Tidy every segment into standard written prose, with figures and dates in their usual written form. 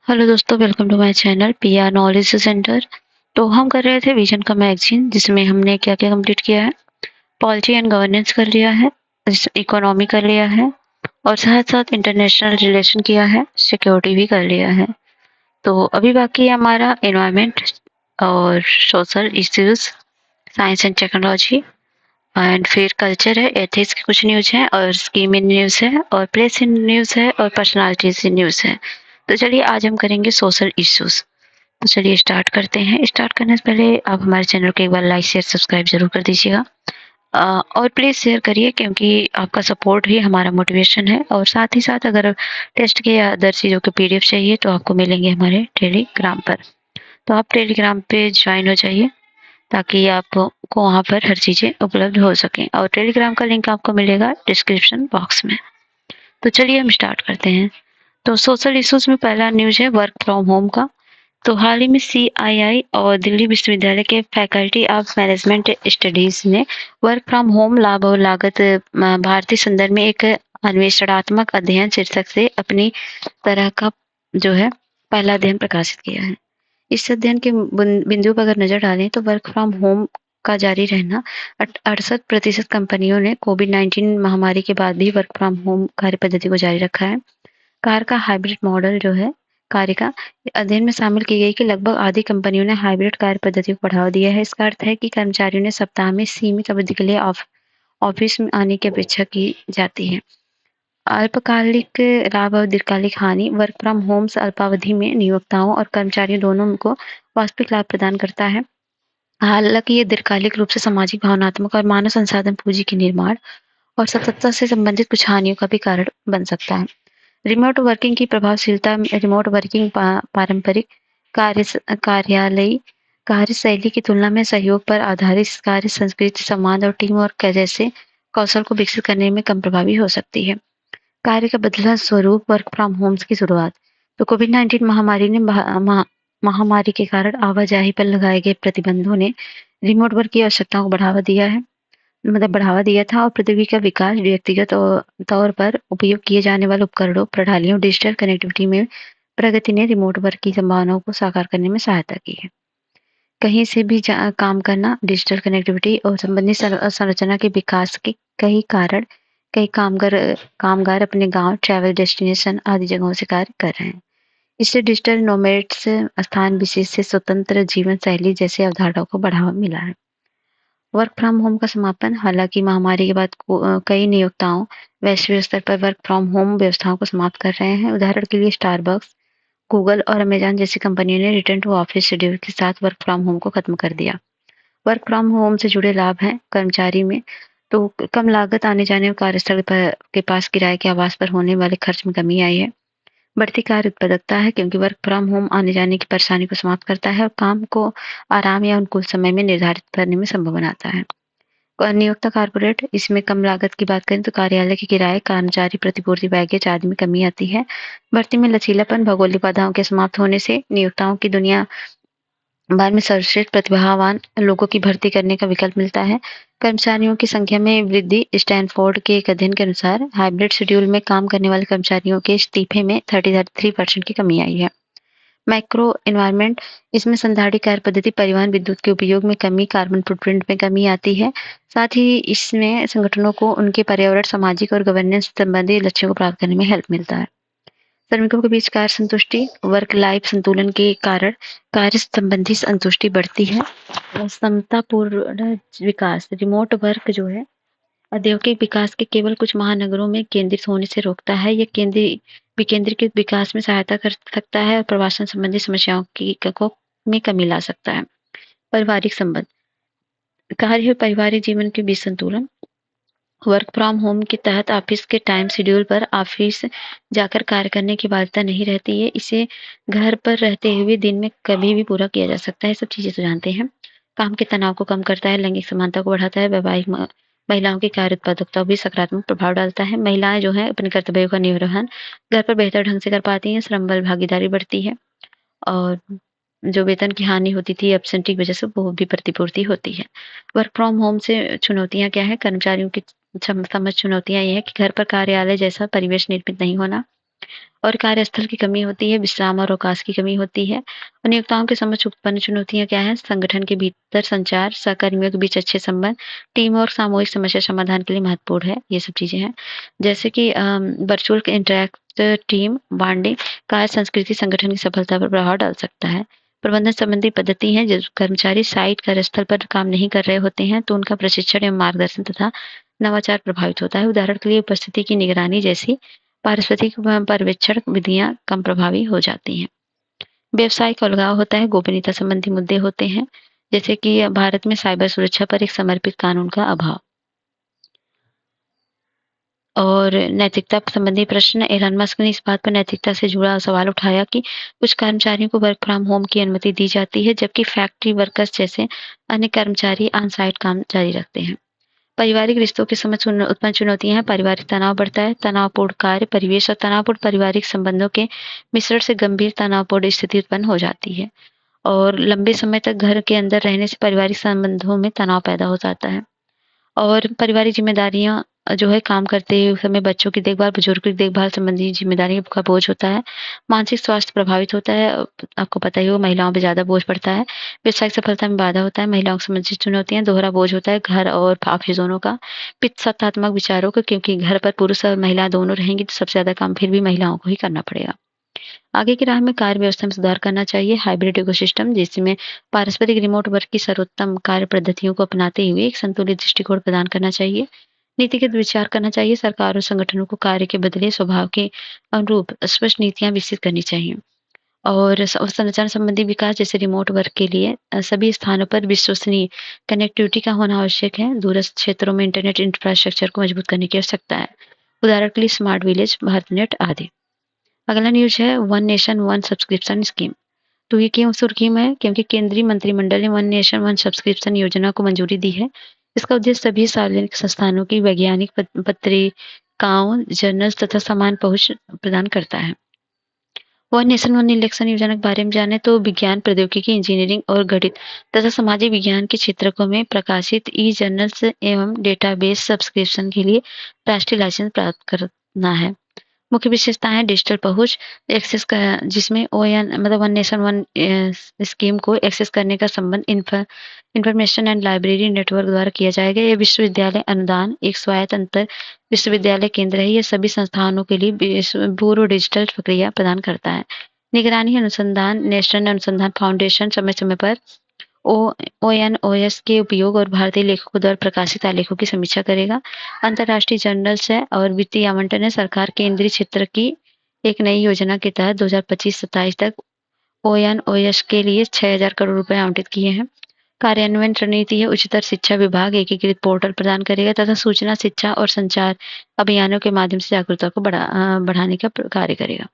Hello दोस्तों, welcome to my channel PR knowledge centre. तो हम कर रहे थे विजन का मैगजीन, जिसमें हमने क्या क्या कंप्लीट किया है। पॉलिटी एंड गवर्नेंस कर लिया है, इकोनॉमी कर लिया है, और साथ साथ इंटरनेशनल रिलेशन किया है, सिक्योरिटी भी कर लिया है। तो अभी बाकी है हमारा एनवायरनमेंट और social issues, science and technology, and फिर कल्चर है, एथिक्स की कुछ न्यूज़ है, और स्कीम इन न्यूज़ है, और प्रेस इन न्यूज़ है, और पर्सनालिटीज इन न्यूज़ है। तो चलिए आज हम करेंगे सोशल इश्यूज। तो चलिए स्टार्ट करते हैं। स्टार्ट करने से पहले आप हमारे चैनल को एक बार लाइक शेयर सब्सक्राइब जरूर कर दीजिएगा। और प्लीज़ शेयर करिए, क्योंकि आपका सपोर्ट ही हमारा मोटिवेशन है। और साथ ही साथ अगर टेस्ट के या अदर चीज़ों के पीडीएफ चाहिए तो आपको मिलेंगे हमारे टेलीग्राम पर। तो आप टेलीग्राम पे ज्वाइन हो जाइए, ताकि आपको वहाँ पर हर चीज़ें उपलब्ध हो सकें। और टेलीग्राम का लिंक आपको मिलेगा डिस्क्रिप्शन बॉक्स में। तो चलिए हम स्टार्ट करते हैं। तो सोशल इश्यूज में पहला न्यूज है वर्क फ्रॉम होम का। तो हाल ही में सीआईआई और दिल्ली विश्वविद्यालय के फैकल्टी ऑफ मैनेजमेंट स्टडीज ने वर्क फ्रॉम होम लाभ और लागत भारतीय संदर्भ में एक अन्वेषणात्मक अध्ययन शीर्षक से अपनी तरह का जो है पहला अध्ययन प्रकाशित किया है। इस अध्ययन के बिंदु पर अगर नजर डालें तो वर्क फ्रॉम होम का जारी रहना, 68% कंपनियों ने कोविड-19 महामारी के बाद भी वर्क फ्रॉम होम कार्य पद्धति को जारी रखा है। कार का हाइब्रिड मॉडल जो है कार्य का अध्ययन में शामिल की गई कि लगभग आधी कंपनियों ने हाइब्रिड कार्य पद्धति को बढ़ावा दिया है। इसका अर्थ है कि कर्मचारियों ने सप्ताह में सीमित अवधि के लिए ऑफिस में आने की अपेक्षा की जाती है। अल्पकालिक लाभ और दीर्घकालिक हानि। वर्क फ्रॉम होम से अल्पावधि में नियोक्ताओं और कर्मचारियों दोनों को वास्तविक लाभ प्रदान करता है। हालांकि ये दीर्घकालिक रूप से सामाजिक, भावनात्मक और मानव संसाधन पूंजी के निर्माण और सततता से संबंधित कुछ हानियों का भी कारण बन सकता है। रिमोट वर्किंग की प्रभावशीलता। रिमोट वर्किंग पारंपरिक कार्यालयी कार्यशैली की तुलना में सहयोग पर आधारित कार्य संस्कृति, संवाद और टीम वर्क जैसे कौशल को विकसित करने में कम प्रभावी हो सकती है। कार्य का बदला स्वरूप। वर्क फ्रॉम होम्स की शुरुआत। तो कोविड-19 महामारी ने महामारी के कारण आवाजाही पर लगाए गए प्रतिबंधों ने रिमोट वर्क की आवश्यकताओं को बढ़ावा दिया था, और प्रौद्योगिकी का विकास व्यक्तिगत तौर पर उपयोग किए जाने वाले उपकरणों, प्रणालियों, डिजिटल कनेक्टिविटी में प्रगति ने रिमोट वर्क की संभावनाओं को साकार करने में सहायता की है। कहीं से भी काम करना, डिजिटल कनेक्टिविटी और संबंधित संरचना के विकास के कई कारण कई कामगार अपने गांव, ट्रैवल डेस्टिनेशन आदि जगहों से कार्य कर रहे हैं। इससे डिजिटल नोमैड्स, स्थान विशेष से स्वतंत्र जीवन शैली जैसे अवधारणाओं को बढ़ावा मिला है। वर्क फ्रॉम होम का समापन। हालांकि महामारी के बाद कई नियोक्ताओं वैश्विक स्तर पर वर्क फ्रॉम होम व्यवस्थाओं को समाप्त कर रहे हैं। उदाहरण के लिए स्टारबक्स, गूगल और अमेज़न जैसी कंपनियों ने रिटर्न टू ऑफिस शेड्यूल के साथ वर्क फ्रॉम होम को खत्म कर दिया। वर्क फ्रॉम होम से जुड़े लाभ हैं कर्मचारी में। तो कम लागत, आने जाने और कार्यस्थल पर के पास किराए के आवास पर होने वाले खर्च में कमी आई है। बढ़ती कार्य उत्पादकता है, क्योंकि वर्क फ्रॉम होम आने जाने की परेशानी को समाप्त करता है और काम को आराम या अनुकूल समय में निर्धारित करने में संभव बनाता है। नियोक्ता कॉर्पोरेट। इसमें कम लागत की बात करें तो कार्यालय के किराए, कर्मचारी प्रतिपूर्ति, बैगेज आदि में कमी आती है। बढ़ती में लचीलापन। भौगोलिक बाधाओं के समाप्त होने से नियोक्ताओं की दुनिया भर में सर्वश्रेष्ठ प्रतिभावान लोगों की भर्ती करने का विकल्प मिलता है। कर्मचारियों की संख्या में वृद्धि। स्टैनफोर्ड के एक अध्ययन के अनुसार हाइब्रिड शेड्यूल में काम करने वाले कर्मचारियों के इस्तीफे में 33% की कमी आई है। Micro environment. इसमें संधारित कार्य पद्धति, परिवहन, विद्युत के उपयोग में कमी, कार्बन फुटप्रिंट में कमी आती है। साथ ही इसमें संगठनों को उनके पर्यावरण, सामाजिक और गवर्नेंस संबंधी लक्ष्यों को प्राप्त करने में हेल्प मिलता है। श्रमिकों के बीच कार्य संतुष्टि। वर्क लाइफ संतुलन के कारण कार्य संबंधी संतुष्टि बढ़ती है। और समतापूर्ण विकास। रिमोट वर्क जो है औद्योगिक विकास के केवल कुछ महानगरों में केंद्रित होने से रोकता है। यह विकेंद्रीकृत विकास में सहायता कर सकता है और प्रवासन संबंधी समस्याओं में कमी ला सकता है। पारिवारिक संबंध। कार्य और पारिवारिक जीवन के बीच संतुलन। वर्क फ्रॉम होम के तहत ऑफिस के टाइम शेड्यूल पर ऑफिस जाकर कार्य करने की बाध्यता नहीं रहती है। इसे घर पर रहते हुए दिन में कभी भी पूरा किया जा सकता है। सब चीजें तो जानते हैं। काम के तनाव को कम करता है, लैंगिक समानता को बढ़ाता है, वैवाहिक महिलाओं की कार्य उत्पादकता भी सकारात्मक प्रभाव डालता है। महिलाएं जो है अपने कर्तव्यों का निर्वहन घर पर बेहतर ढंग से कर पाती हैं। श्रम बल भागीदारी बढ़ती है, और जो वेतन की हानि होती थी एब्सेंटी की वजह से, वो भी प्रतिपूर्ति होती है। वर्क फ्रॉम होम से चुनौतियाँ क्या है? कर्मचारियों की समझ चुनौतियाँ ये है कि घर पर कार्यालय जैसा परिवेश निर्मित नहीं होना, और कार्यस्थल की कमी होती है, विश्राम और अवकाश की कमी होती है और नियोक्ताओं के समक्ष उत्पन्न चुनौतियाँ क्या हैं? संगठन के भीतर संचार, सहकर्मियों के बीच अच्छे संबंध, टीम और सामूहिक समस्या समाधान के लिए महत्वपूर्ण है, ये सब चीज़ें हैं। जैसे कि वर्चुअल इंटरैक्ट टीम बॉन्डिंग कार्य संस्कृति संगठन की सफलता पर प्रभाव डाल सकता है। प्रबंधन संबंधी पद्धति है, जब कर्मचारी साइट कार्यस्थल पर काम नहीं कर रहे होते हैं, तो उनका प्रशिक्षण एवं मार्गदर्शन तथा नवाचार प्रभावित होता है। उदाहरण के लिए उपस्थिति की निगरानी जैसी पारस्परिक पर्यवेक्षण विधियां कम प्रभावी हो जाती हैं। व्यवसायिक अलगाव होता है, गोपनीयता संबंधी मुद्दे होते हैं, जैसे कि भारत में साइबर सुरक्षा पर एक समर्पित कानून का अभाव। और नैतिकता संबंधी प्रश्न, एलन मस्क ने इस बात पर नैतिकता से जुड़ा सवाल उठाया कि कुछ कर्मचारियों को वर्क फ्रॉम होम की अनुमति दी जाती है, जबकि फैक्ट्री वर्कर्स जैसे अन्य कर्मचारी ऑन साइट काम जारी रखते हैं। पारिवारिक रिश्तों के समझ उत्पन्न चुनौतियां हैं, पारिवारिक तनाव बढ़ता है, तनावपूर्ण कार्य परिवेश और तनावपूर्ण पारिवारिक संबंधों के मिश्रण से गंभीर तनावपूर्ण स्थिति उत्पन्न हो जाती है और लंबे समय तक घर के अंदर रहने से पारिवारिक संबंधों में तनाव पैदा हो जाता है। और पारिवारिक ज़िम्मेदारियाँ जो है काम करते समय बच्चों की देखभाल, बुजुर्गों की देखभाल संबंधी ज़िम्मेदारियों का बोझ होता है। मानसिक स्वास्थ्य प्रभावित होता है। आपको पता ही होगा महिलाओं पे ज़्यादा बोझ पड़ता है। व्यवसायिक सफलता में बाधा होता है। महिलाओं को संबंधित चुनौतियाँ, दोहरा बोझ होता है घर और ऑफिस दोनों का। पितसत्तात्मक विचारों का, क्योंकि घर पर पुरुष और महिला दोनों रहेंगी तो सबसे ज़्यादा काम फिर भी महिलाओं को ही करना पड़ेगा। आगे की राह में कार्य व्यवस्था में सुधार करना चाहिए। हाइब्रिड इकोसिस्टम जिसमें पारस्परिक रिमोट वर्क की सर्वोत्तम कार्य पद्धतियों को अपनाते हुए एक संतुलित दृष्टिकोण प्रदान करना चाहिए। नीतिगत विचार करना चाहिए। सरकार और संगठनों को कार्य के बदले स्वभाव के अनुरूप स्पष्ट नीतियां विकसित करनी चाहिए। और अवसंरचना संबंधी विकास जैसे रिमोट वर्क के लिए सभी स्थानों पर विश्वसनीय कनेक्टिविटी का होना आवश्यक है। दूरस्थ क्षेत्रों में इंटरनेट इंफ्रास्ट्रक्चर को मजबूत करने की आवश्यकता है। उदाहरण के लिए स्मार्ट विलेज, भारत नेट आदि। अगला न्यूज है one nation one subscription scheme. तो ये क्यों सुर्खी में है? क्योंकि केंद्रीय मंत्रिमंडल ने वन नेशन वन सब्सक्रिप्शन योजना को मंजूरी दी है। इसका उद्देश्य सभी सार्वजनिक संस्थानों की वैज्ञानिक पत्रिकाओं, जर्नल्स तथा समान पहुंच प्रदान करता है। वन नेशन वन इलेक्शन योजना के बारे में जाने तो विज्ञान, प्रौद्योगिकी, इंजीनियरिंग और गणित तथा सामाजिक विज्ञान के क्षेत्रों में प्रकाशित ई जर्नल्स एवं डेटाबेस सब्सक्रिप्शन के लिए राष्ट्रीय लाइसेंस प्राप्त करना है। मुख्य विशेषताएं डिजिटल पहुंच एक्सेस का, जिसमें ओएन मतलब वन नेशन वन स्कीम को एक्सेस करने का संबंध इंफॉर्मेशन एंड लाइब्रेरी नेटवर्क द्वारा किया जाएगा। यह विश्वविद्यालय अनुदान एक स्वायत्त अंतर विश्वविद्यालय केंद्र है। यह सभी संस्थानों के लिए पूर्व डिजिटल प्रक्रिया प्रदान करता है। निगरानी अनुसंधान, नेशनल अनुसंधान फाउंडेशन समय समय पर ओएनओएस के उपयोग और भारतीय लेखकों द्वारा प्रकाशित आलेखों की समीक्षा करेगा। अंतर्राष्ट्रीय जर्नल्स है और वित्तीय आवंटन है। सरकार केंद्रीय क्षेत्र की एक नई योजना के तहत 2025-27 तक ओएनओएस के लिए 6,000 करोड़ रुपए आवंटित किए हैं। कार्यान्वयन रणनीति है, उच्चतर शिक्षा विभाग एकीकृत पोर्टल प्रदान करेगा तथा सूचना, शिक्षा और संचार अभियानों के माध्यम से जागरूकता को बढ़ाने का कार्य करेगा।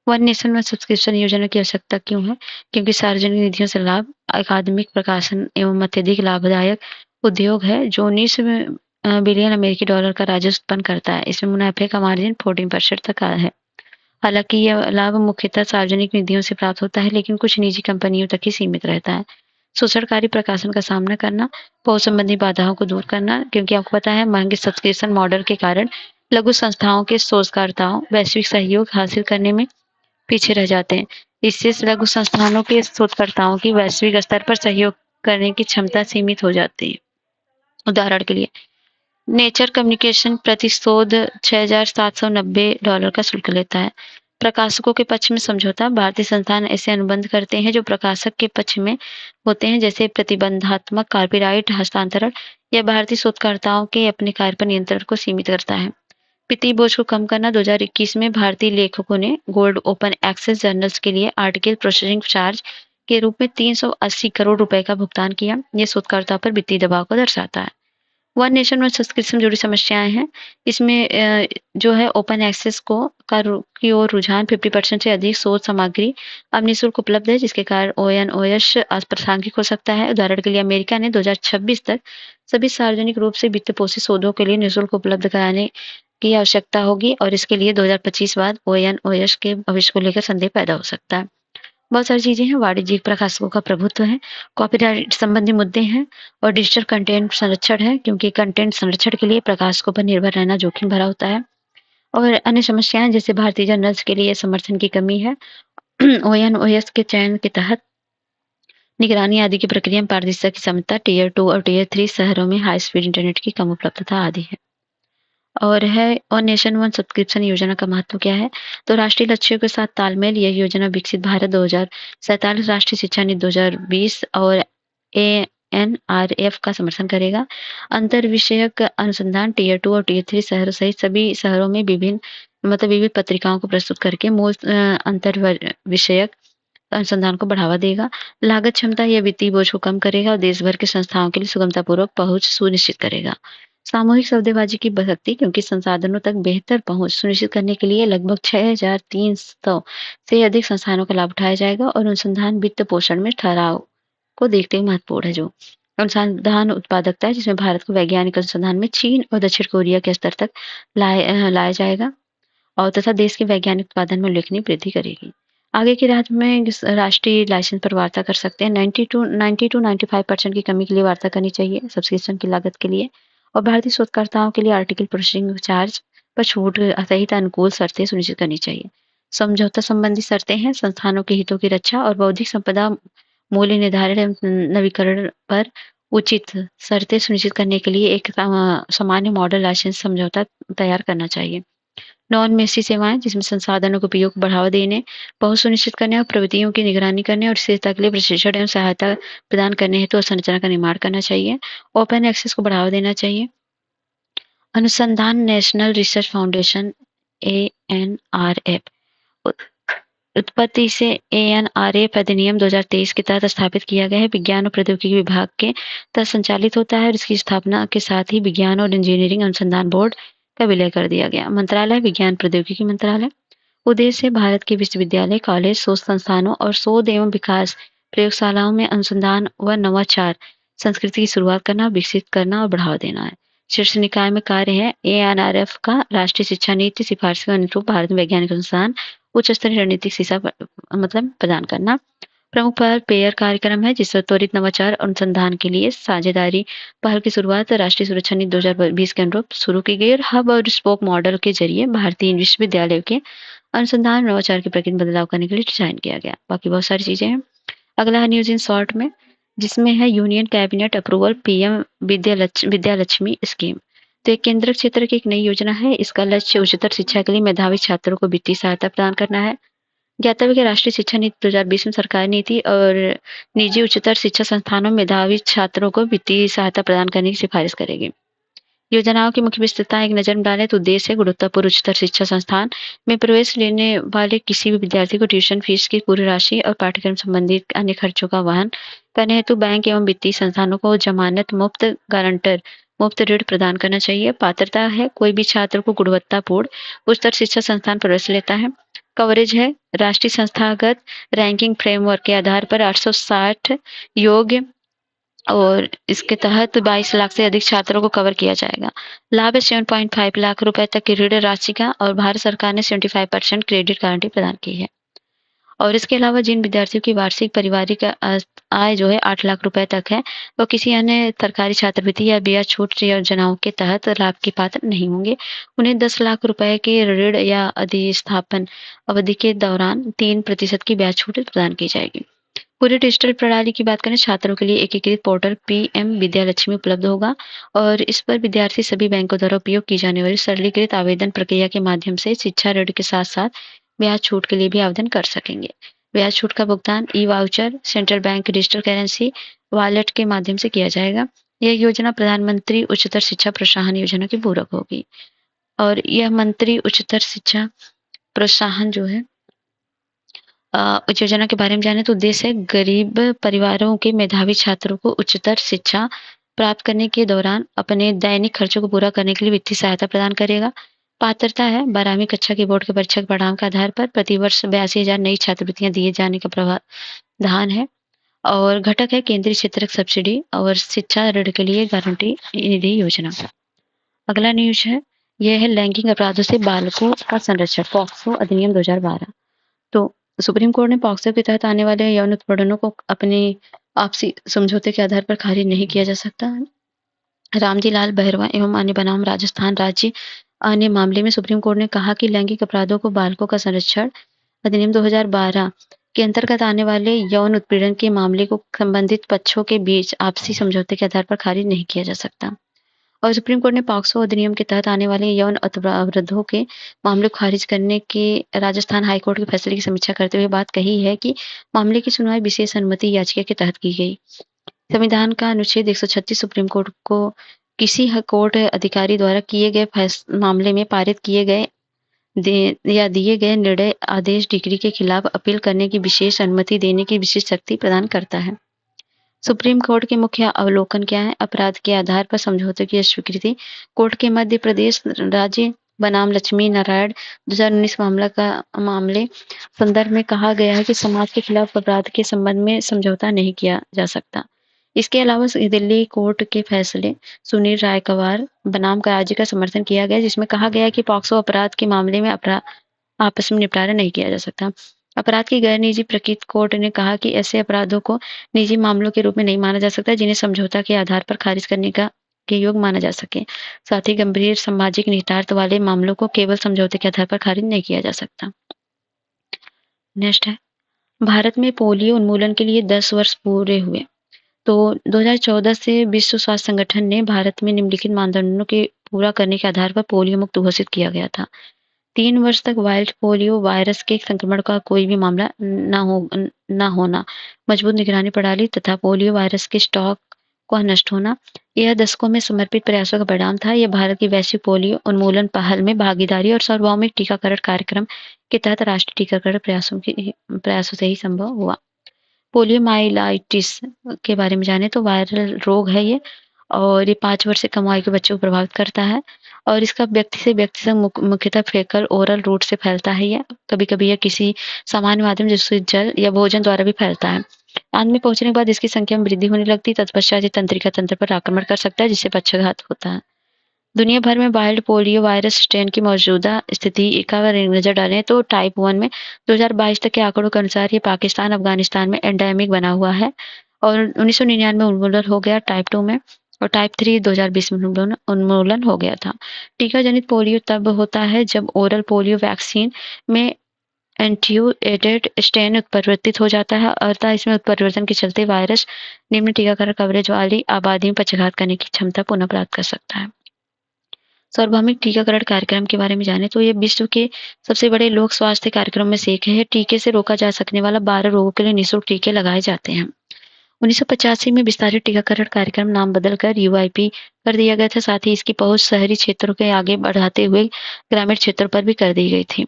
वन नेशन वन सब्सक्रिप्शन योजना की आवश्यकता क्यों है? क्योंकि सार्वजनिक निधियों से लाभ, अकादमिक प्रकाशन एवं अत्यधिक लाभदायक उद्योग है जो 19 बिलियन अमेरिकी डॉलर का राजस्व उत्पन्न करता है। इसमें मुनाफे का मार्जिन 14% तक है। हालांकि यह लाभ मुख्यतः सार्वजनिक निधियों से प्राप्त होता है, लेकिन कुछ निजी कंपनियों तक ही सीमित रहता है। शोषणकारी प्रकाशन का सामना करना, पहुंच संबंधी बाधाओं को दूर करना, क्योंकि आपको पता है महंगे सब्सक्रिप्शन मॉडल के कारण लघु संस्थाओं के शोधकर्ताओं वैश्विक सहयोग हासिल करने में पीछे रह जाते हैं। इससे लघु संस्थानों के शोधकर्ताओं की वैश्विक स्तर पर सहयोग करने की क्षमता सीमित हो जाती है। उदाहरण के लिए नेचर कम्युनिकेशन प्रति शोध $6,790 का शुल्क लेता है। प्रकाशकों के पक्ष में समझौता, भारतीय संस्थान ऐसे अनुबंध करते हैं जो प्रकाशक के पक्ष में होते हैं, जैसे प्रतिबंधात्मक कॉपीराइट हस्तांतरण या भारतीय शोधकर्ताओं के अपने कार्य पर नियंत्रण को सीमित करता है। वित्तीय बोझ को कम करना, 2021 में भारतीय लेखकों ने गोल्ड ओपन एक्सेस जर्नल्स के लिए आर्टिकल प्रोसेसिंग चार्ज के रूप में 380 करोड़ रुपए का भुगतान किया। यह शोधकर्ता पर वित्तीय दबाव को दर्शाता है। वन नेशन वन सब्सक्रिप्शन जुड़ी समस्याएं हैं। इसमें जो है ओपन एक्सेस की ओर रुझान 50% से अधिक शोध सामग्री अब निःशुल्क उपलब्ध है, जिसके कारण ओएनओएस अप्रासंगिक हो सकता है। उदाहरण के लिए अमेरिका ने 2026 तक सभी सार्वजनिक रूप से वित्त पोषित शोधों के लिए निःशुल्क उपलब्ध कराने की आवश्यकता होगी और इसके लिए 2025 बाद ओएनओएस के भविष्य को लेकर संदेह पैदा हो सकता है। बहुत सारी चीजें हैं। वाणिज्यिक प्रकाशकों का प्रभुत्व है, कॉपीराइट संबंधी मुद्दे हैं और डिजिटल कंटेंट संरक्षण है, क्योंकि कंटेंट संरक्षण के लिए प्रकाशकों पर निर्भर रहना जोखिम भरा होता है। और अन्य समस्याएं जैसे भारतीय जर्नल्स के लिए समर्थन की कमी है। ओएनओएस के चयन के तहत निगरानी आदि की प्रक्रिया में पारदर्शिता की समस्या, टीयर 2 और टीयर 3 शहरों में हाई स्पीड इंटरनेट की कम उपलब्धता आदि है। और नेशन वन सब्सक्रिप्शन योजना का महत्व क्या है? तो राष्ट्रीय लक्ष्यों के साथ तालमेल यह योजना विकसित भारत 2047 राष्ट्रीय शिक्षा नीति 2020 और एएनआरएफ का समर्थन करेगा। अंतर विषयक अनुसंधान टीयर 2 और टीयर 3 शहरों सहित सभी शहरों में विविध पत्रिकाओं को प्रस्तुत करके मूल अंतर विषयक अनुसंधान को बढ़ावा देगा। लागत क्षमता या वित्तीय बोझ को कम करेगा और देश भर के संस्थाओं के लिए सुगमतापूर्वक पहुंच सुनिश्चित करेगा। सामूहिक सौदेबाजी की शक्ति क्योंकि संसाधनों तक बेहतर पहुंच सुनिश्चित करने के लिए लगभग 6,300 से अधिक संस्थानों का लाभ उठाया जाएगा और अनुसंधान वित्त पोषण में ठहराव को देखते हुए महत्वपूर्ण है। जो अनुसंधान उत्पादकता है जिसमें भारत को वैज्ञानिक अनुसंधान में चीन और दक्षिण कोरिया के स्तर तक लाया जाएगा और तथा देश के वैज्ञानिक उत्पादन में उल्लेखनीय वृद्धि करेगी। आगे की रात में राष्ट्रीय लाइसेंस पर वार्ता कर सकते हैं। 90 to 95% की कमी के लिए वार्ता करनी चाहिए सब्सक्रिप्शन की लागत के लिए। और भारतीय शोधकर्ताओं के लिए आर्टिकल प्रोसेसिंग चार्ज पर छूट सहित अनुकूल शर्तें सुनिश्चित करनी चाहिए। समझौता संबंधी शर्तें हैं संस्थानों के हितों की रक्षा और बौद्धिक संपदा मूल्य निर्धारण एवं नवीकरण पर उचित शर्तें सुनिश्चित करने के लिए एक सामान्य मॉडल लाइसेंस समझौता तैयार करना चाहिए। नॉन मेसी सेवाएं जिसमें संसाधनों के उपयोग को बढ़ावा देने, पहुंच सुनिश्चित करने और प्रवृत्तियों की निगरानी करने और स्थिरता के लिए प्रशिक्षण एवं सहायता प्रदान करने हेतु अवसंरचना का निर्माण करना चाहिए। ओपन एक्सेस को बढ़ावा देना चाहिए। अनुसंधान नेशनल रिसर्च फाउंडेशन एएनआरएफ उत्पत्ति से एएनआरएफ अधिनियम 2023 के तहत स्थापित किया गया है। विज्ञान और प्रौद्योगिकी विभाग के तहत संचालित होता है और इसकी स्थापना के साथ ही विज्ञान और इंजीनियरिंग अनुसंधान बोर्ड का विलय कर दिया गया। मंत्रालय विज्ञान प्रौद्योगिकी मंत्रालय। उद्देश्य भारत के विश्वविद्यालय, कॉलेज, शोध संस्थानों और शोध एवं विकास प्रयोगशालाओं में अनुसंधान व नवाचार संस्कृति की शुरुआत करना, विकसित करना और बढ़ावा देना है। शीर्ष निकाय में कार्य है एएनआरएफ का राष्ट्रीय शिक्षा नीति सिफारिश के अनुरूप भारत में वैज्ञानिक अनुसंधान उच्च स्तरीय रणनीतिक शिक्षा प्रदान करना। प्रमुख पेयर कार्यक्रम है जिससे त्वरित नवाचार अनुसंधान के लिए साझेदारी पहल की शुरुआत राष्ट्रीय सुरक्षा नीति 2020 के अनुरूप शुरू की गई और हब और स्पोक मॉडल के जरिए भारतीय विश्वविद्यालयों के अनुसंधान नवाचार की प्रक्रिया में बदलाव करने के लिए डिजाइन किया गया। बाकी बहुत सारी चीजें हैं। अगला है न्यूज इन शॉर्ट में जिसमें है union cabinet approval PM Vidyalakshmi scheme. तो एक केंद्र क्षेत्र की एक नई योजना है। इसका लक्ष्य उच्चतर शिक्षा के लिए मेधावी छात्रों को वित्तीय सहायता प्रदान करना है। ज्ञातव्य के राष्ट्रीय शिक्षा नीति 2020 में सरकारी नीति और निजी उच्चतर शिक्षा संस्थानों में मेधावी छात्रों को वित्तीय सहायता प्रदान करने की सिफारिश करेगी। योजनाओं की मुख्य विशेषताएं एक नजर में डालें तो उद्देश्य गुणवत्तापूर्ण उच्चतर शिक्षा संस्थान में प्रवेश लेने वाले किसी भी विद्यार्थी को ट्यूशन फीस की पूरी राशि और पाठ्यक्रम संबंधित अन्य खर्चों का वहन करने हेतु बैंक एवं वित्तीय संस्थानों को जमानत मुक्त गारंटर मुफ्त ऋण प्रदान करना चाहिए। पात्रता है कोई भी छात्र को गुणवत्तापूर्ण उच्चतर शिक्षा संस्थान प्रवेश लेता है। कवरेज है राष्ट्रीय संस्थागत रैंकिंग फ्रेमवर्क के आधार पर 860 योग्य और इसके तहत 22 लाख से अधिक छात्रों को कवर किया जाएगा। लाभ है 7.5 लाख रुपए तक की ऋण राशि का और भारत सरकार ने 75% क्रेडिट गारंटी प्रदान की है। और इसके अलावा जिन विद्यार्थियों की वार्षिक पारिवारिक आय जो है 8 लाख रुपए तक है वो किसी अन्य सरकारी छात्रवृत्ति या ब्याज छूट योजनाओं के तहत लाभ के पात्र नहीं होंगे। उन्हें 10 लाख रुपए के ऋण या अधिस्थापन अवधि के दौरान 3% की ब्याज छूट प्रदान की जाएगी। पूरी डिजिटल प्रणाली की बात करें छात्रों के लिए एकीकृत पोर्टल पीएम विद्यालक्ष्मी उपलब्ध होगा और इस पर विद्यार्थी सभी बैंकों द्वारा उपयोग की जाने वाली सरलीकृत आवेदन प्रक्रिया के माध्यम से शिक्षा ऋण के साथ साथ ब्याज छूट के लिए भी आवेदन कर सकेंगे। ब्याज छूट का भुगतान ई voucher central bank digital currency wallet के माध्यम से किया जाएगा। यह योजना प्रधानमंत्री उच्चतर शिक्षा प्रोत्साहन योजना की पूरक होगी और यह मंत्री उच्चतर शिक्षा प्रोत्साहन जो है उस योजना के बारे में जाने तो उद्देश्य है गरीब परिवारों के मेधावी छात्रों को उच्चतर शिक्षा प्राप्त करने के दौरान अपने दैनिक खर्चों को पूरा करने के लिए वित्तीय सहायता प्रदान करेगा। पात्रता है 12वीं कक्षा की बोर्ड के परीक्षा के परिणाम के आधार पर प्रतिवर्ष 82,000 नई छात्रवृत्तियां दिए जाने का प्रावधान है और घटक है केंद्रीय क्षेत्र सब्सिडी और शिक्षा ऋण के लिए गारंटी निधि योजना। अगला न्यूज है यह है लैंगिक अपराधों से बालकों का संरक्षण पॉक्सो अधिनियम 2012। तो सुप्रीम कोर्ट ने पॉक्सो के तहत आने वाले यौन उत्पीड़नों को अपने आपसी समझौते के आधार पर खारिज नहीं किया जा सकता। रामजी लाल बहरवा एवं अन्य बनाम राजस्थान राज्य अन्य मामले में सुप्रीम कोर्ट ने कहा कि लैंगिक अपराधों को बालकों का संरक्षण अधिनियम 2012 के अंतर्गत आने वाले यौन उत्पीड़न के मामले को संबंधित पक्षों के बीच आपसी समझौते के आधार पर खारिज नहीं किया जा सकता। और सुप्रीम कोर्ट ने पॉक्सो अधिनियम के तहत आने वाले यौन अपराधों के मामले को खारिज करने के राजस्थान हाईकोर्ट के फैसले की समीक्षा करते हुए बात कही है कि मामले की सुनवाई विशेष अनुमति याचिका के तहत की गई। संविधान का अनुच्छेद 136 सुप्रीम कोर्ट को किसी कोर्ट अधिकारी द्वारा किए गए मामले में पारित किए गए दिए गए निर्णय आदेश डिग्री के खिलाफ अपील करने की विशेष अनुमति देने की विशेष शक्ति प्रदान करता है। सुप्रीम कोर्ट के मुख्य अवलोकन क्या है? अपराध के आधार पर समझौते की अस्वीकृति। कोर्ट के मध्य प्रदेश राज्य बनाम लक्ष्मी नारायण 2019 मामले संदर्भ में कहा गया है कि समाज के खिलाफ अपराध के संबंध में समझौता नहीं किया जा सकता। इसके अलावा दिल्ली कोर्ट के फैसले सुनील रायकवार बनाम राज्य का समर्थन किया गया, जिसमें कहा गया कि पॉक्सो अपराध के मामले में आपस में निपटारा नहीं किया जा सकता। अपराध की गैर निजी प्रकृति। कोर्ट ने कहा कि ऐसे अपराधों को निजी मामलों के रूप में नहीं माना जा सकता जिन्हें समझौता के आधार पर खारिज करने के योग्य माना जा सके। साथ ही गंभीर सामाजिक निहितार्थ वाले मामलों को केवल समझौते के आधार पर खारिज नहीं किया जा सकता। नेक्स्ट है, भारत में पोलियो उन्मूलन के लिए 10 वर्ष पूरे हुए। तो 2014 से विश्व स्वास्थ्य संगठन ने भारत में निम्नलिखित मानदंडों के पूरा करने के आधार पर पोलियो मुक्त घोषित किया गया था। 3 वर्ष तक वाइल्ड पोलियो वायरस के संक्रमण का कोई भी मामला न होना, मजबूत निगरानी प्रणाली तथा पोलियो वायरस के स्टॉक को नष्ट होना, यह दशकों में समर्पित प्रयासों का परिणाम था। यह भारत की वैश्विक पोलियो उन्मूलन पहल में भागीदारी और सार्वभौमिक टीकाकरण कार्यक्रम के तहत राष्ट्रीय टीकाकरण प्रयासों से ही संभव हुआ। पोलियोमाइलाइटिस के बारे में जाने तो वायरल रोग है ये, और ये 5 वर्ष से कम आयु के बच्चों को प्रभावित करता है और इसका व्यक्ति से व्यक्ति तक मुख्यतः फेकल ओरल रूट से फैलता है। यह कभी-कभी यह किसी सामान्य माध्यम जैसे जल या भोजन द्वारा भी फैलता है। आदमी पहुंचने के बाद इसकी संख्या में वृद्धि होने लगती है, तत्पश्चात ये तंत्रिका तंत्र पर आक्रमण कर सकता है जिससे पक्षाघात होता है। दुनिया भर में वाइल्ड पोलियो वायरस स्ट्रेन की मौजूदा स्थिति एक बार नजर डालें तो टाइप 1 में 2022 तक के आंकड़ों के अनुसार ये पाकिस्तान, अफगानिस्तान में एंडेमिक बना हुआ है और 1999 में उन्मूलन हो गया टाइप 2 में, और टाइप 3 2020 में उन्मूलन हो गया था। टीका जनित पोलियो तब होता है जब ओरल पोलियो वैक्सीन में एटेन्यूएटेड स्ट्रेन उत्परिवर्तित हो जाता है, अतः इसमें उत्परिवर्तन के चलते वायरस निम्न टीकाकरण कवरेज वाली आबादी में पक्षाघात करने की क्षमता पुनः प्राप्त कर सकता है। सार्वभौमिक टीकाकरण कार्यक्रम के बारे में जाने तो ये विश्व के सबसे बड़े लोक स्वास्थ्य कार्यक्रम में से एक है। टीके से रोका जा सकने वाला 12 रोगों के लिए निःशुल्क टीके लगाए जाते हैं। 1985 में विस्तारित टीकाकरण कार्यक्रम नाम बदलकर यूआईपी कर दिया गया था। साथ ही इसकी पहुंच शहरी क्षेत्रों के आगे बढ़ाते हुए ग्रामीण क्षेत्रों पर भी कर दी गई थी।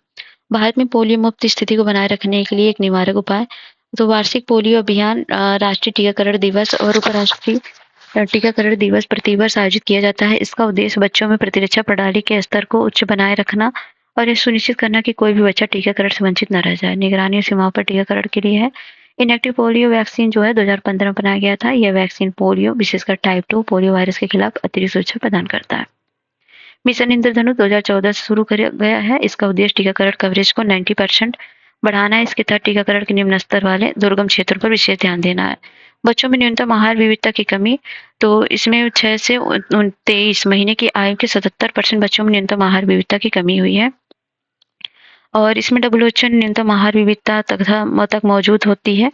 भारत में पोलियो मुक्त स्थिति को बनाए रखने के लिए एक निवारक उपाय तो वार्षिक पोलियो अभियान, राष्ट्रीय टीकाकरण दिवस और उपराष्ट्रीय टीकाकरण दिवस प्रतिवर्ष आयोजित किया जाता है। इसका उद्देश्य बच्चों में प्रतिरक्षा प्रणाली के स्तर को उच्च बनाए रखना और यह सुनिश्चित करना कि कोई भी बच्चा टीकाकरण से वंचित न रह जाए। निगरानी और सीमाओं पर टीकाकरण के लिए है इनएक्टिव पोलियो वैक्सीन जो है 2015 में बनाया गया था। यह वैक्सीन पोलियो विशेषकर टाइप 2 पोलियो वायरस के खिलाफ अतिरिक्त सुरक्षा प्रदान करता है। मिशन इंद्रधनुष 2014 से शुरू किया गया है। इसका उद्देश्य टीकाकरण कवरेज को 90% बढ़ाना है। इसके तहत टीकाकरण के निम्न स्तर वाले दुर्गम क्षेत्रों पर विशेष ध्यान देना है। बच्चों में न्यूनतम आहार विविधता की कमी, तो इसमें 6 से 23 महीने की आयु के 77% बच्चों में न्यूनतम आहार विविधता की कमी हुई है और इसमें WHO न्यूनतम आहार विविधता तक मौजूद होती है।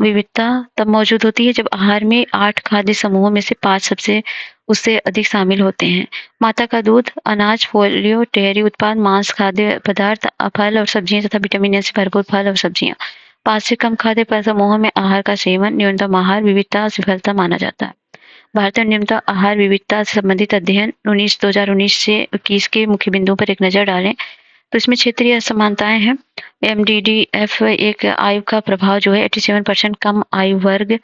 विविधता तब मौजूद होती है जब आहार में 8 खाद्य समूहों में से 5 सबसे उससे अधिक शामिल होते हैं। माता का दूध, अनाज, फोलियो, डेयरी उत्पाद, मांस, खाद्य पदार्थ, फल और सब्जियां तथा विटामिन ए से भरपूर फल और सब्जियां। 5 से कम खाद्य समूहों में आहार का सेवन न्यूनतम आहार विविधता विफलता माना जाता है। भारतीय न्यूनतम आहार विविधता से संबंधित अध्ययन 2019 से 21 के मुख्य बिंदुओं पर एक नजर डालें तो इसमें क्षेत्रीय असमानताएं हैं। MDDF एक आयु का प्रभाव जो है 87% कम आयु वर्ग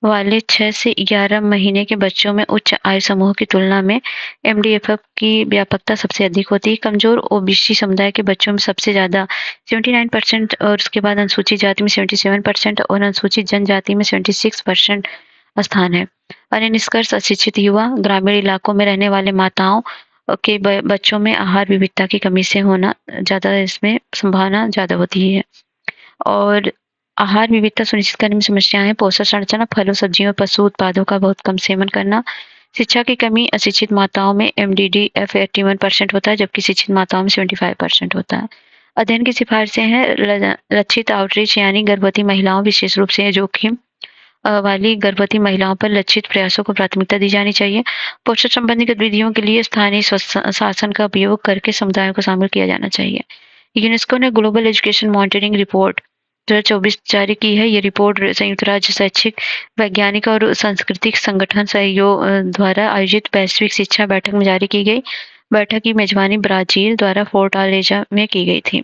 वाले 6 से 11 महीने के बच्चों में उच्च आयु समूह की तुलना में MDFF की व्यापकता सबसे अधिक होती है। कमजोर ओबीसी समुदाय के बच्चों में सबसे ज्यादा 79% और उसके बाद अनुसूचित जाति में 77% और अनुसूचित जनजाति में 76% स्थान है। अन्य निष्कर्ष, अशिक्षित युवा, ग्रामीण इलाकों में रहने वाले माताओं के बच्चों में आहार विविधता की कमी से होना ज्यादा, इसमें संभावना ज्यादा होती है। और आहार विविधता सुनिश्चित करने में समस्याएं, पोषण संरचना, फलों, सब्जियों, पशु उत्पादों का बहुत कम सेवन करना, शिक्षा की कमी अशिक्षित माताओं में MDD-F 81% होता है, जबकि शिक्षित माताओं में 75% होता है। अध्ययन की सिफारिशें हैं लक्षित आउटरीच यानी गर्भवती महिलाओं, विशेष रूप से जोखिम वाली गर्भवती महिलाओं पर लक्षित प्रयासों को प्राथमिकता दी जानी चाहिए। पोषण संबंधी गतिविधियों के लिए स्थानीय शासन का उपयोग करके समुदायों को शामिल किया जाना चाहिए। यूनेस्को ने ग्लोबल एजुकेशन मॉनिटरिंग रिपोर्ट 2024 जारी की है। ये रिपोर्ट संयुक्त राज्य शैक्षिक, वैज्ञानिक और सांस्कृतिक संगठन सहयोग द्वारा आयोजित वैश्विक शिक्षा बैठक में जारी की गई। बैठक की मेजबानी ब्राजील द्वारा फोर्टालेजा में की गई थी।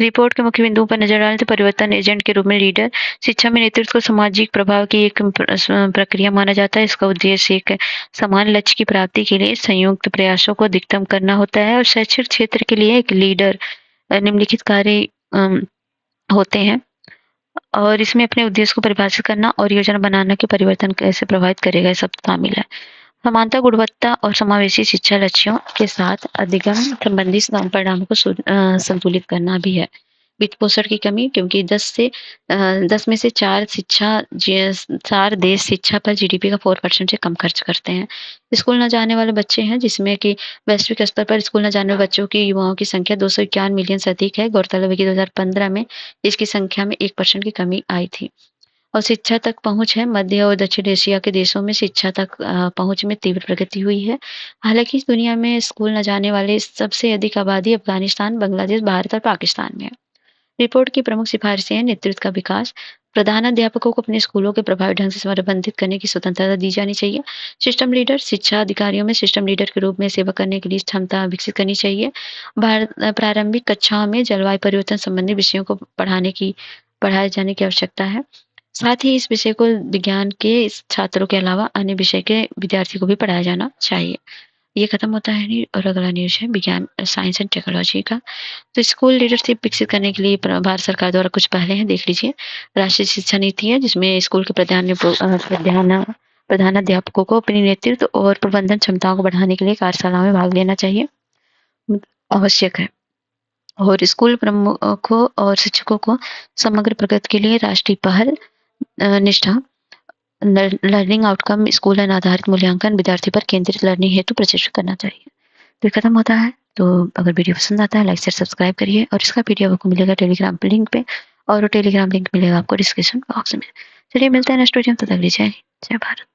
रिपोर्ट के मुख्य बिंदुओं पर नजर डालें तो परिवर्तन एजेंट के रूप में लीडर शिक्षा में नेतृत्व को सामाजिक प्रभाव की एक प्रक्रिया माना जाता है। इसका उद्देश्य एक समान लक्ष्य की प्राप्ति के लिए संयुक्त प्रयासों को अधिकतम करना होता है और शैक्षिक क्षेत्र के लिए एक लीडर निम्नलिखित कार्य होते हैं और इसमें अपने उद्देश्य को परिभाषित करना और योजना बनाना के परिवर्तन कैसे प्रभावित करेगा, ये सब शामिल है। समानता, गुणवत्ता और समावेशी शिक्षा लक्ष्यों के साथ अधिगम संबंधी परिणामों को संतुलित करना भी है। वित्त पोषण की कमी, क्योंकि 10 में से 4 देश शिक्षा पर GDP का 4% से कम खर्च करते हैं। स्कूल न जाने वाले बच्चे हैं, जिसमें कि वैश्विक स्तर पर स्कूल न जाने वाले बच्चों की युवाओं की संख्या 251 मिलियन से अधिक है। गौरतलब है कि 2015 में इसकी संख्या में 1% की कमी आई थी। और शिक्षा तक पहुँच है, मध्य और दक्षिण एशिया के देशों में शिक्षा तक पहुँच में तीव्र प्रगति हुई है। हालाँकि इस दुनिया में स्कूल न जाने वाले सबसे अधिक आबादी अफ़गानिस्तान, बांग्लादेश, भारत और पाकिस्तान में है। रिपोर्ट की प्रमुख सिफारिशें हैं नेतृत्व का विकास, प्रधानाध्यापकों को अपने स्कूलों के प्रभावी ढंग से प्रबंधित करने की स्वतंत्रता दी जानी चाहिए। सिस्टम लीडर, शिक्षा अधिकारियों में सिस्टम लीडर के रूप में सेवा करने के लिए क्षमता विकसित करनी चाहिए। प्रारंभिक कक्षाओं में जलवायु परिवर्तन संबंधी विषयों को पढ़ाए जाने की आवश्यकता है। साथ ही इस विषय को विज्ञान के छात्रों के अलावा अन्य विषय के विद्यार्थियों को भी पढ़ाया जाना चाहिए। ये खत्म होता है न्यूज़ और अगला न्यूज़ है विज्ञान, साइंस एंड टेक्नोलॉजी का। तो स्कूल लीडरशिप विकसित करने के लिए भारत सरकार द्वारा कुछ पहले हैं, देख लीजिए। राष्ट्रीय शिक्षा नीति है, जिसमें स्कूल के प्रधानाध्यापकों को अपनी नेतृत्व और प्रबंधन क्षमताओं को बढ़ाने के लिए कार्यशाला में भाग लेना चाहिए, आवश्यक है। और स्कूल प्रमुखों और शिक्षकों को समग्र प्रगति के लिए राष्ट्रीय पहल, निष्ठा, लर्निंग आउटकम, स्कूल आधारित मूल्यांकन, विद्यार्थी पर केंद्रित लर्निंग हेतु प्रशिक्षित करना चाहिए। तो ये खत्म होता है। तो अगर वीडियो पसंद आता है लाइक शेयर सब्सक्राइब करिए और इसका पीडीएफ आपको मिलेगा टेलीग्राम लिंक पे और टेलीग्राम लिंक मिलेगा आपको डिस्क्रिप्शन बॉक्स में। चलिए मिलते हैं नेक्स्ट वीडियो में, तब तक के लिए जय भारत।